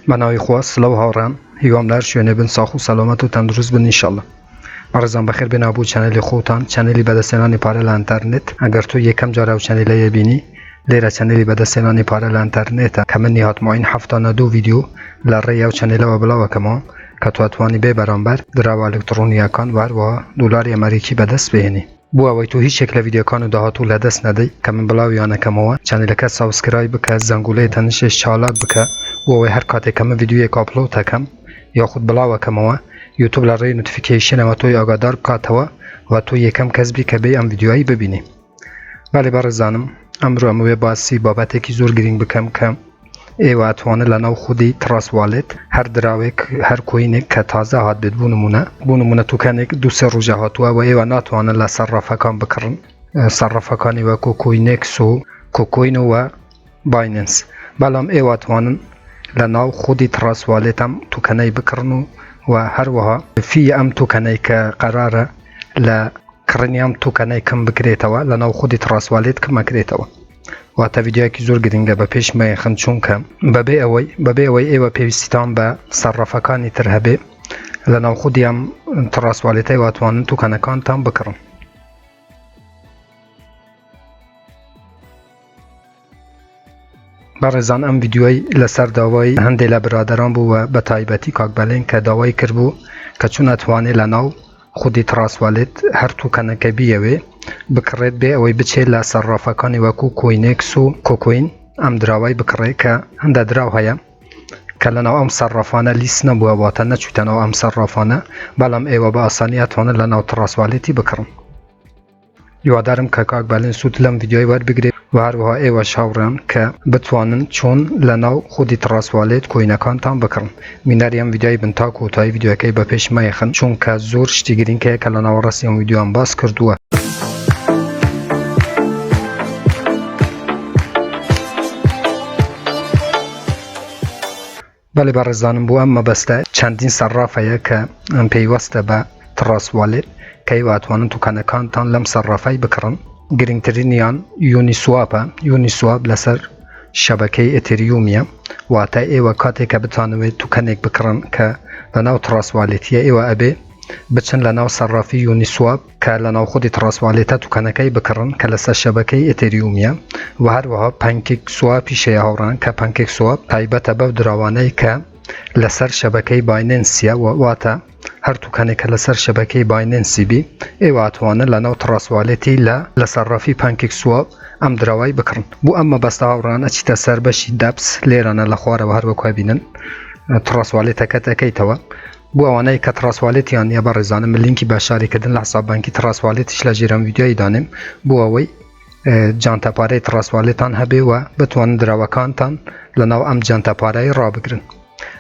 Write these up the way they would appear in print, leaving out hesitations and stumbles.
بناوی خواست سلام هاوران هیوام لر شونه بن ساخو سلامت و تندرست بن انشالله. مرزان بخیر بین ابو چنل خوتان چنلی بدستنانی پاره لانترنت اگر تو یکم جارو چنلی بینی لیره چنلی بدستنانی پاره لانترنت کمن نهات معین هفتانه دو ویدیو لره یو چنل و بلا و کمان که تو اتوانی به برانبر درو الکترونی اکان و دلار امریکی بدست بهنی. بو اوی تو هیچ شکل ویدیو کانو دهاتو لدست ندی کمن بلاوی آنه کموا چنل که سابسکرایب بکه زنگوله تنشش چالک بکه و اوی هر کاتی کم ویدیوی که اپلود تکم یا خود بلاو کموا یوتیوب لره نوتیفیکیشن و توی آگادار کاتوا و تو یکم کسبی که بی ام ویدیوهایی ببینی. ولی برزانم امرو اموی باسی بابت کی زور گرینگ بکم کم ای و اتوانه لناو خودی تراس والد هر دراوک هر کوینه که تازه هات بید بونمونه تو کنه دو سه روزه هاتوه و ای و ناتوانه لصرفه کان بکرن صرفه کانی و کوکوینکس و کوکوینو و بایننس بلام ای و اتوانن لناو خودی تراس والد هم تو کنه بکرنو و هر وها فی ام تو کنه که قراره لکرنیام تو کنه کم بکریتوا لناو خودی تراس والد کم بکریتوا و تا ویدیوی که زور گرینگه به پیش می خند چون کم ببی اوی ایوا پیوستان به صرفه کانی ترهبه لناو خودی هم تراس والد و اتوانن تو کنه کان تام بکرن. برزان ام ویدیوی لسر داوای هنده لبرادران بو و بتایبتی کاکبلین که داوای کر بو که چون اتوانی لناو خودی تراس والد هر تو کنه که بیوی بکرید به اوی بچه لصرافه کانی و کوکوینکس و کوکوین ام دراوی بکره که هنده دراو هیا که لناو ام صرافانه لیست نبوه واتا نچویتن او ام صرافانه بلام ایوه با آسانی اتوانه لناو تراس والیدی بکرم. یوادارم که کاکبلین سوتلم ویدیوی ور بگیره و هر وها ایوه شاورن که بتوانن چون لناو خودی تراس والد کوینکان تان بکرن. میناریم ویدیوی بنتا کوتای ویدیوی که با پیش میخن چون که زور شتی گرین که لناو رسی ام ویدیو هم باز کردوه. بله برزانم بو اما بسته چندین صرافه که پیوسته به تراس والد که ایوه اتوانن تو کنکان تان لم صرافه بکرن. گرینگترینیان یونیسواب لسر شبکه اتریومیه و تا ایوه کاتی که بتانوی تو کنک بکرن که لناو تراس والیدیه ایوه ابی بچن لناو صرافی یونیسواب که لناو خودی تراس والیده تو کنکی بکرن که لسر شبکه اتریومیه و هر وها پنکیک سوابی شیه هوران که پنکیک سواب تایبت به دروانه که لسر شبکه بایننسیه و واتا هر تو کنه که لسر شبکه بایننسی بی ای واتوانه لناو تراس والیدی لصرافی پنکیک سواب ام دراوی بکرن بو اما بسته هوران اچیتا سر بشی دبس لیرانه لخواره و هر وکوه بینن تراس والیده که توا بو اوانه که تراس والیدیان یا برزانم لینکی باشاری کدن لحساب بانکی تراس والیدش لجیرم ویدیوی دانم بو اوی جانتا پاره تراس والیدان هبه و بتوان دراوکان تان لناو ام جانتا پاره را بگرن.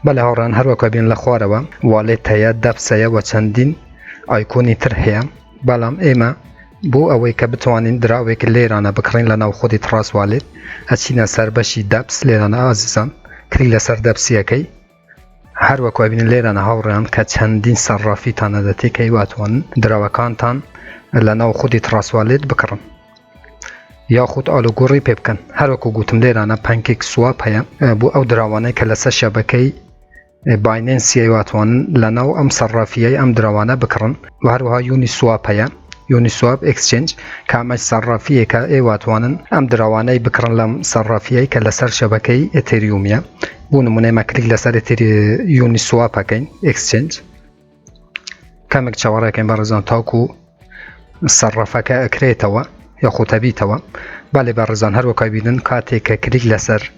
بله هوران هر وکوه بین لخواره و والید تایه دبسه و چندین آیکونی تر هیا بلام ایما بو اوی که بتوانین دراوی که لیرانه بکرین لناو خودی تراس والید اچینه سر بشی دبس لیرانه عزیزان کلی لسر دبسیه کی هر وکوه بین لیرانه هوران که چندین صرافی تانه دتی که واتوان دراوکان تان لناو خودی تراس والید بکرن یا خود آلوگوری پیبکن هر وکو گوتم لیرانه پنکیک سواب هیا بو او دراوانه که لسر شبکه بایننسی واتوان لناو ام صرافیه ام دراوانه بکرن و هر وها یونیسواب هیا یونیسواب اکسچنج که امش صرافیه که ای واتوانن ام دراوانه بکرن لم صرافیه که لسر شبکه اتریومیه بو نمونه مکلیک لسر یونیسواب هکین اکسچنج کمک چواره کن برزان تاکو صرافه که اکریتوا یا خطبیتوا بله برزان هر وکای بیدن کاتی که کلیک لسر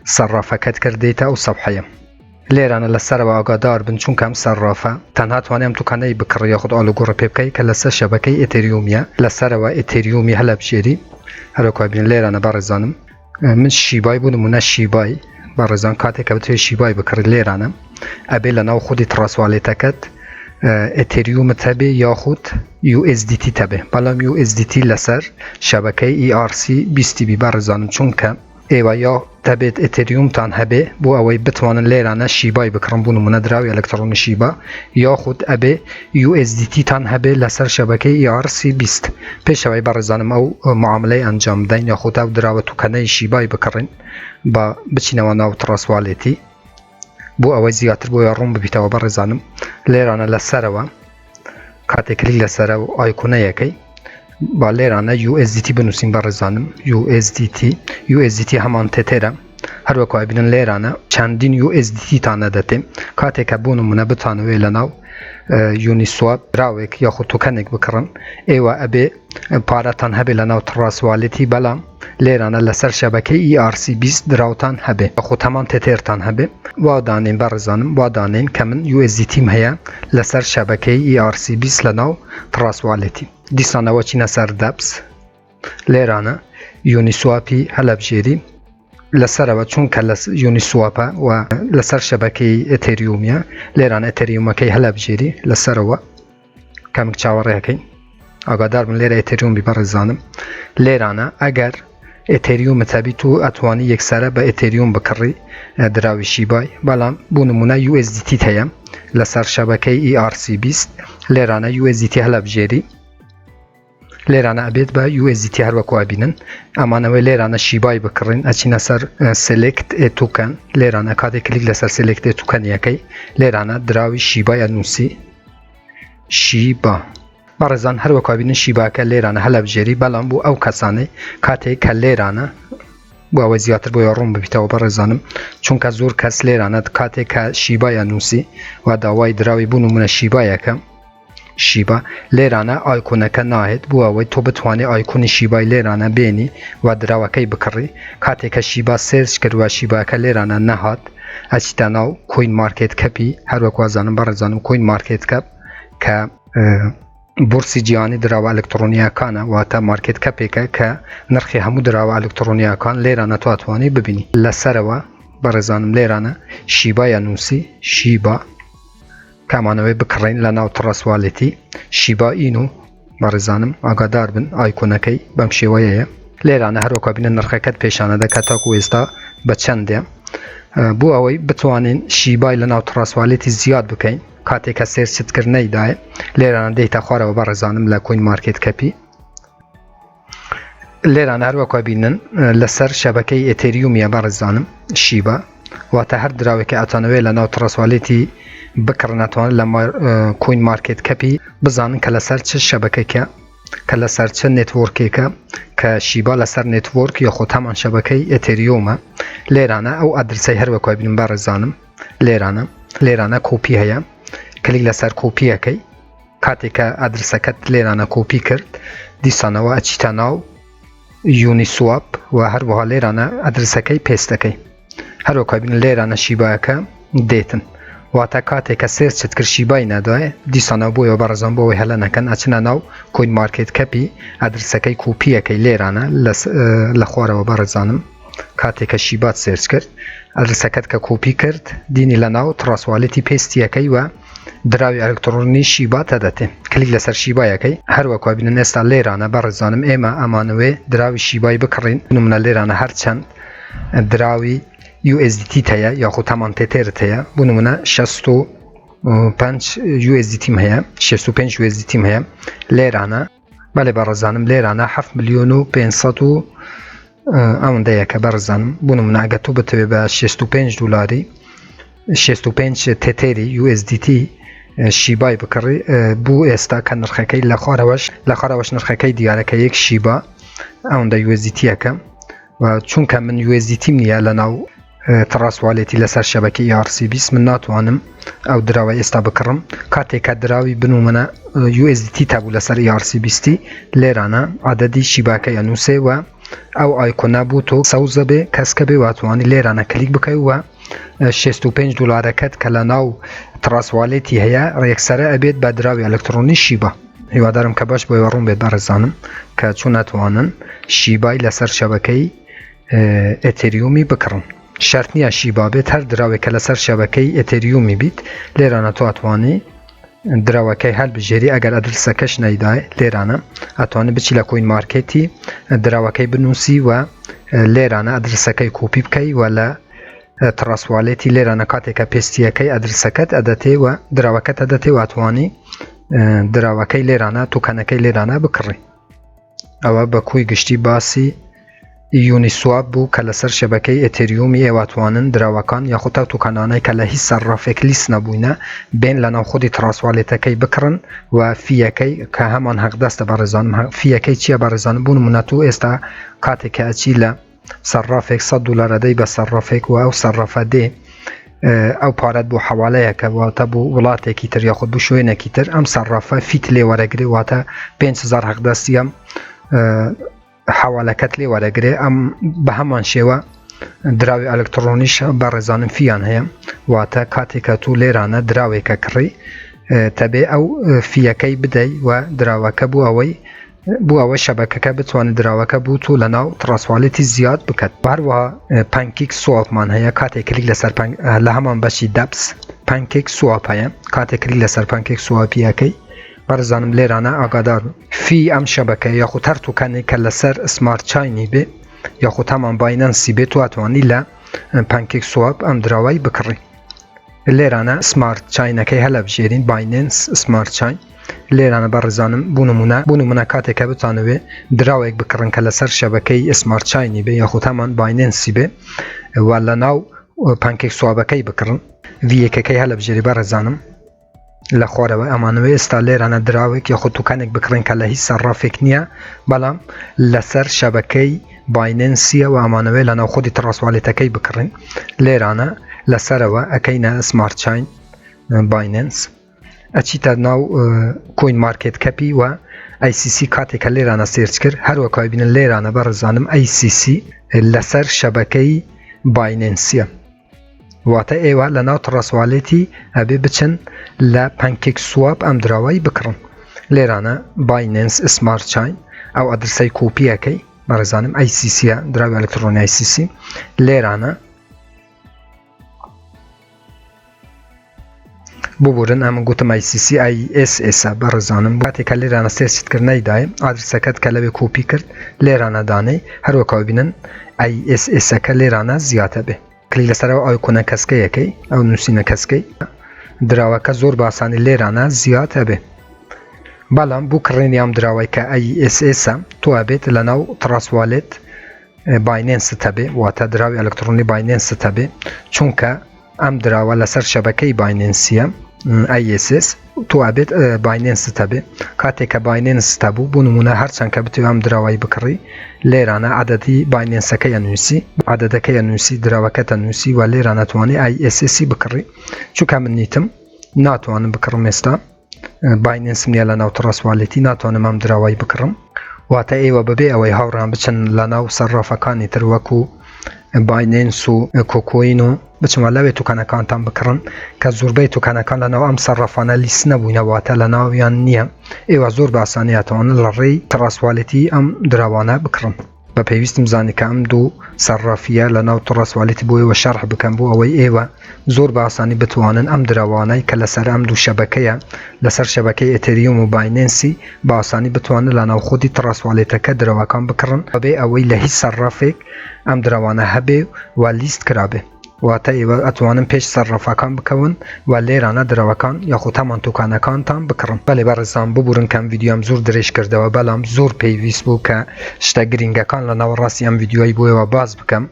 صرافه کت کردیتا و صبحیه لیرانه لسر و آگادار بن چون کم صرافه تنها توانیم تو کنه بکر یا خود آلوگور پیبکی که لسر شبکه اتریومیه لسر و اتریومی هلب جیری هر وکای بیدن لیرانه برزانم من شیبای بودم و نه شیبای برزان کاتی که بتوی شیبای بکر لیرانه ابی لناو خودی تراس والیده کت اتریوم تبه یا خود USDT تبه بلام USDT لسر شبکه ERC 20 بی برزانم چون که ایوه یا تبت اتریوم تان هبه بو اوی بتوانن لیرانه شیبای بکرن بونو مندراوی الکترون شیبا یا خود ابه USDT تان هبه لسر شبکه ERC 20 پیش اوی برزانم او معامله انجام دین یا خود او دراوه تو کنه شیبای بکرن با بچینه و ناو تراس والیدی بۆ ئەوەی زیاتر بۆ ڕوون ببیتەوە بەڕێزانم لێرانە لەسەرەوە کاتێک کلیک لەسەرە و ئایکۆنەیەکەی با لێرانە USDT بنووسین بەڕێزانم USDT هەمان تێتێرە هەروەکو ببینن لێرانە چەندین USDT تانە دەتێ کاتێکە بۆ نمونە بتانەوێت لەناو یونیسواب راوێک یاخود توکەنێک بکڕن ئێوە ئەبێ پارەتان هەبێ لەناو تڕاسواڵێتی بەڵام لێرانە لەسەر شەبەکەی ERC20 دراوتان هەبێ خۆ هەمان تێتێرتان هەبێ وا دانین بەڕێزانم وا دانین کە من USDTم هەیە لەسەر شەبەکەی ERC20 لەناو تڕاسواڵێتی دیسانەوە چینە سەر دەبس لێرانە یونیسواپی هەلەبژێری لەسەرەوە چونکە لە یونیسواپە و لەسەر شەبەکەی ئەتێریومیە لێرانە ئەتێریومەکەی هەلەبژێری لەسەرەوە کەمک چاوەڕێەکەی ئاگادار بن لێرە ئەتێریوم بەڕێزانم لێرانە ئەگەر ئەتێریومت هەبیت و ئەتوانی یەکسەرە بە ئەتێریوم بکڕی دراوی شیبای بەڵام بوو نمونە USDT هەیە لەسەر شەبەکەی ERC20 لێرانە USDT هەلەبژێری لێرانە ئەبێت بە USDT هەروەکو بینن ئەمانەوەی لێرانە شیبای بکڕین ئەچینە سەر سلکت توکەن لێرانە کاتێک کلیک لەسەر سلکت توکەنیەکەی لێرانە دراوی شیبای ئەنووسی شیبا بەڕێزان هەروەکو بینن شیباکە لێرانە هەلەبژێری بەڵام بوو ئەو کەسانەی کاتێک کە لێرانە بۆ ئەوە زیاتر بۆ ڕوون ببیتەوە بەڕێزانم چونکە زۆر کەس لێرانە کاتێک کە شیبای ئەنووسی و داوای دراوی بوو نمونە شیبایەکە شیبا لێرانە ئایکۆنەکە ناهێت بۆ ئەوەی تۆ بتوانێت ئایکۆنی شیبای لێرانە بێنی و دراوەکەی بکڕی کاتێککە شیبا سێرچ کردووە شیباکە لێرانە نەهات ئەچیتە ناو کوین مارکێت کەپی هەروەکوازانم بەڕێزانم کوین مارکێت کەپ کە بورسی جیهانی دراوە ئەلکترۆنیەکانە واتە مارکێت کەپێکە کە نرخی هەموو دراوە ئەلکترۆنیەکان لێرانە تواتوانی ببینی لەسەرەوە بەڕێزانم لێرانە شیبایە نووسی شیبا کامانەوەی بکڕین لە ناو تڕاسواڵێتی شیبا ئین و بەڕێزانم ئاگادار بن ئایکۆنەکەی بەم شێوەیەیە لێرانە هەروەکو بینە نرخەکەت پیشانە دەکە تاکو ئێستا بە چەندێ بۆ ئەوەی بتوانین شیبای لە ناو تڕاسواڵێتی زیاد بکەین کاتێکە سێرچتکردنەیدایە لێرانە دەیتە خوارەوە بەڕێزانم لە کوین مارکێت کەپی لێرانە هەروەکو بینن لەسەر شەبەکەی ئەتێریومیە بەڕێزانم شیبا واتە هەر دراوێکی ئەتانەوێت لە ناو تڕاسواڵێتی بکڕنەتوان لە کوین مارکێت کەپی بزانن کە لەسەر چ شەبەکەیکە کە لەسەر چ نێتوۆرکێکە کە شیبا لەسەر نێتوۆرک یاخۆ هەمان شەبەکەی ئەتێریۆمە لێرانە ئەو ئەدرسەی هەروەکو بینن بەڕێزانم لێرانە کۆپی هەیە کلیک لەسەر کۆپیەکەی کاتێکە ئەدرسەکەت لێرانە کۆپی کرد دیسانەوە ئەچیتە ناو یونیسواپ و هەروەها لێرانە ئەدرسەکەی پێستەکەی هەروەکو بینن لێرانە شیبایەکە دێتن واتە کاتێکە سێرچت کرد شیبای نەدایە دیسانە بۆیەوە بەڕێزان بۆەوەی هەلە نەکەن ئەچنە ناو کوین مارکێت کەپی ئەدرسەکەی کۆپیەکەی لێرانە لە خوارەوە بەڕێزانم کاتێکە شیبات سێرچ کرد ئەدرسەکەت کە کۆپی کرد دینی لە ناو تڕاسواڵێتی پێستیەکەی و دراوی ئەلکترۆنی شیباتە دەتێ کلیک لەسەر شیبایەکەی هەروەکو بینن ئێستا لێرانە بەڕێزانم ئێمە ئەمانەوێ دراوی شیبای بکڕین نمونە لێرانە هەرچەند دراوی USDT هەیە یاخود هەمان تێتێرت هەیە بۆ نمونە 65 USDT هەیە 65 USDT هەیە لێرانە بەڵێ بەڕێزانم لێرانە 7 ملیۆن و 500 و ئەوەندەیەکە بەڕێزانم بۆ نمونە ئەگە تۆ بتەوێت بە 65 دلاری 65 تێتێری USDT شیبای بکڕی بوو ئێستا کە نرخەکەی لە خوارەوەش نرخەکەی دیارەکە یەک شیبا ئەوەندە USDTەکە و چونکە من USDT نییە لە ناو تڕاسواڵێتی لەسەر شەبەکەی ERC20 من ناتوانم ئەو دراوە ئێستا بکڕم کاتێکە دراوی بنومەنە USDT تابوو لەسەر ERC20 لێرانە عادەدی شیباکەی ئەنووسێ و ئەو ئایکۆنا بوو تۆ سەوزە بێ کەسکە بێ واتوانی لێرانە کلیک بکەی و 65 دلارەکەت کە لە ناو تڕاسواڵێتی هەیە ڕێکسەرە ئەبێت بە دراوی ئەلکترۆنی شیبا هیوادارم کە باش بۆی ڕوون بێت بەڕێزانم کە چوو ناتوانن شیبای لەسەر شەبەکەی ئەتێریومی بکڕن شەرت نییە شیبا بێت هەر دراوێکە لەسەر شەبەکەی ئەتێریومی بیت لێرانە تۆ ئەتوانی دراوەکەی هەڵبژێری ئەگەر ئەدرسەکەش نەیدای لێرانە ئەتوانێت بچی لە کوین مارکێتی دراوەکەی بنووسی و لێرانە ئەدرسەکەی کۆپی بکەی و لە تڕاسواڵێتی لێرانە کاتێکە پێستیەکەی ئەدرسەکەت ئەدەتێ و دراوەکەت ئەدەتێ و ئەتوانی دراوەکەی لێرانە توکەنەکەی لێرانە بکڕی ئەوە بە کوی گشتی باسی یونیسواب بوو کە لەسەر شەبەکەی ئێتریومی ئێواتوانن دراوەکان یاخود ئەو توکانانەی کە لە هیچ سەرڕافێک لیست نەبووینە بێن لە ناو خودی ترانسوالێتەکەی بکڕن و فیەکەی کە هەمان حەقدەستە بەڕێزانم فیەکەی چییە بەڕێزانم بوون منە تو ئێستا کاتێک کە ئەچی لە سەرڕافێک $100 ئەدەی بە سەرڕافێک و ئەو سەرڕەفە دێ ئەو پارەت بۆ حەوالەیەکە واتە بۆ وڵاتێکی تر یاخود بۆ شوێنێکی تر ئەم سەرڕافە فیت لێ وەرەگرێ واتە 5,000 حەقدەستی ئەم حەوالەکەت لێ وەرەگرێ ئەم بە هەمان شێوە دراوی ئەلکترۆنیش بە ڕێزانم فیان هەیە واتە کاتێکە تو لێرانە دراوێکە کڕی تەبێ ئەو فیەکەی بدەی و دراوەکە بوو ئەوە شەبەکەکە بتوانێت دراوەکە بوو تو لە ناو ترانسوالێتی زیاد بکات هەروەها پانکیک سوواپمان هەیە کاتێک کلیک لەسەر لە هەمان بەشی دەبس پانکیک سوواپ هەیە کاتێک کلیک لەسەر پانکیک سوواپیەکەی بەرزانم لێرانە ئاگادار فی ئەم شەبەکە یاخود هەر توکانێک کە لەسەر سمارت چاینی بێ یاخود هەمان باینەنسی بێت تواتوانی لە پانکیک سوواپ ئەم دراوای بکڕی لێرانە سمارت چاینەکەی هەلە بژێرین باینەنس سمارت چاین لێرانە بەڕێزانم بوونمونە کاتێکە بتانەوێ دراوێک بکڕن کە لەسەر شەبەکەی سمارت چاینی بێ یاخود هەمان باینەنسی بێ و لە ناو پانکیک سوواپەکەی بکڕن ڤیەکەکەی هەلە بژێری بەڕێزانم لە خۆرەوە ئەمانەوەی ئێستا لێرانە دراوێک یاخود توکانێک بکڕن کە لە هیچ سەرڕافێک نییە بەڵام لەسەر شەبەکەی باینەنسیە و ئەمانەوەی لە ناو خودی ترانسوالێتەکەی بکڕن لێرانە لەسەرەوە ئەەکەینە سمارت چاین باینەنس ئەچیتە ناو کۆین مارکێت کەپی و ICC کاتێکە لێرانە سێرچ کرد هەروەکوای بینن لێرانە بەڕێزانم ICC لەسەر شەبەکەی باینەنسیە واتە ئێوە لە ناو ترانسوالێتی ئەبێ بچن لە پانکیک سوواپ ئەم دراوای بکڕن لێرانە باینەنس سمارت چاین ئەو ئەدرسەی کۆپیەکەی بەڕێزانم ICCە دراوی ئەلکترۆنی ICC لێرانە ببورن ئەمە گوتم ICC ISS بەڕێزانم کاتێکە لێرانە سێرچکردنەیدای ئادرسەکەت کە لەوێ کۆپی کرد لێرانە دانەی هەروەکەوە بینن ISSەکە لێرانە زیاتە بێ کلیک لەسەرەوە ئایکۆنە کەسکەیەکەی ئەو نووسینە کەسکەی دراوەکە زۆر باسانی لێرانە زیاد هەبێ بەڵام بوو کڕێنی ئەم دراوای کە ISSە تۆ ئەبێت لە ناو ترانسوالێت باینەنست هەبێ واتە دراوی ئەلکترۆنی باینەنست هەبێ چونکە ئەم دراوە لەسەر شەبەکەی باینەنسیە ISS تۆ ئەبێت باینەنست هەبێ کاتێککە باینەنست هەبوو بوو نمونە هەرچەند کە بتوێ ئەم دراوای بکڕی لێرانە عەدەدی باینەنسەکەی نووسی عەدەدەکەی نووسی دراوەکەتە نووسی و لێرانە توانێ ISS بکڕی چونکە من نیتم ناتوانم بکڕم ئێستا باینەنسم نییە لە ناو ترانسوالێتی ناتوانم ئەم دراوای بکڕم واتە ئێوە بەبێ ئەوەی هاوڕان بچن لە ناو سەرڕافەکانی تر وەکو باینەنس و کۆکۆین و بچمە لەوێ توکانەکانتان بکڕن کە زۆربەی توکانەکان لە ناو ئەم سەرڕافانە لیست نەبووینەواتە لە ناویان نییە ئێوە زۆر باسانیاتەوەن لە ڕێی ترانسوالێتی ئەم دراوانە بکڕن بە پێویستم زانی کە ئەم دوو سەرڕافیە لە ناو ترانسوالێتی بۆ ئێوە شەرح بکەم بۆ ئەوەی ئێوە زۆر باسانی بتوانن ئەم دراوانەی کە لەسەر ئەم دوو شەبەکەیە لەسەر شەبەکەی ئێتریوم و باینەنسی باسانی بتوانن لە ناو خودی ترانسوالێتەکە دراوەکان بکڕن بەبێ ئەوەی لە هیچ سەرڕافێک ئەم دراوانە هەبێ و لیست کرابێ واتە ئێوە ئەتوانن پێش سەرڕافەکان بکەون و لێرانە دراوەکان یاخود هەمان توکانەکانتان بکڕن بەڵێ بەڕێزان ببورن کەم ڤیدیۆم زۆر درێژ کردەوە بەڵام زۆر پێویست بوو کە شتە گرینگەکان لە ناوەڕاستی ئەم ڤیدیۆی بۆیەوە باز بکەم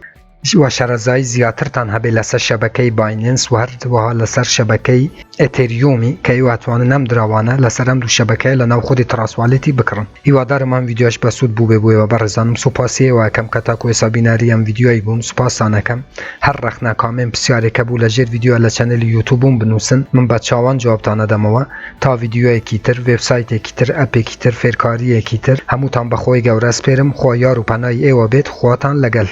و شەرەزایی زیاترتان هەبێ لەسەر شەبەکەی باینەنس و هەروەها لەسەر شەبەکەی ئێتریومی کە ئێواتوانن ئەم دراوانە لەسەر ئەم دوو شەبەکەی لە ناو خودی ترانسوالێتی بکڕن هیوادارم ڤیدیۆش بەسوود بوو بێ بۆیەوە بەڕێزانم سوپاسیەوە کەم کە تاکو ئێستا بیناری ئەم ڤیدیۆی بووم سوپاسانەکەم هەر ڕەخنا کامێن پرسیارێکە بوو لەژێر ڤیدیۆ لە چەنەلی یوتیوبم بنووسن من بە چاوان جوابتانە دەمەوە تا ڤیدیۆیەکی تر وێبسایتێکی تر ئەپێکی تر فێرکاریەکی تر هەمووتان بەخۆی گەورە سپێرم خوا یار و پەنای ئێوە بێت خواتان لەگەڵ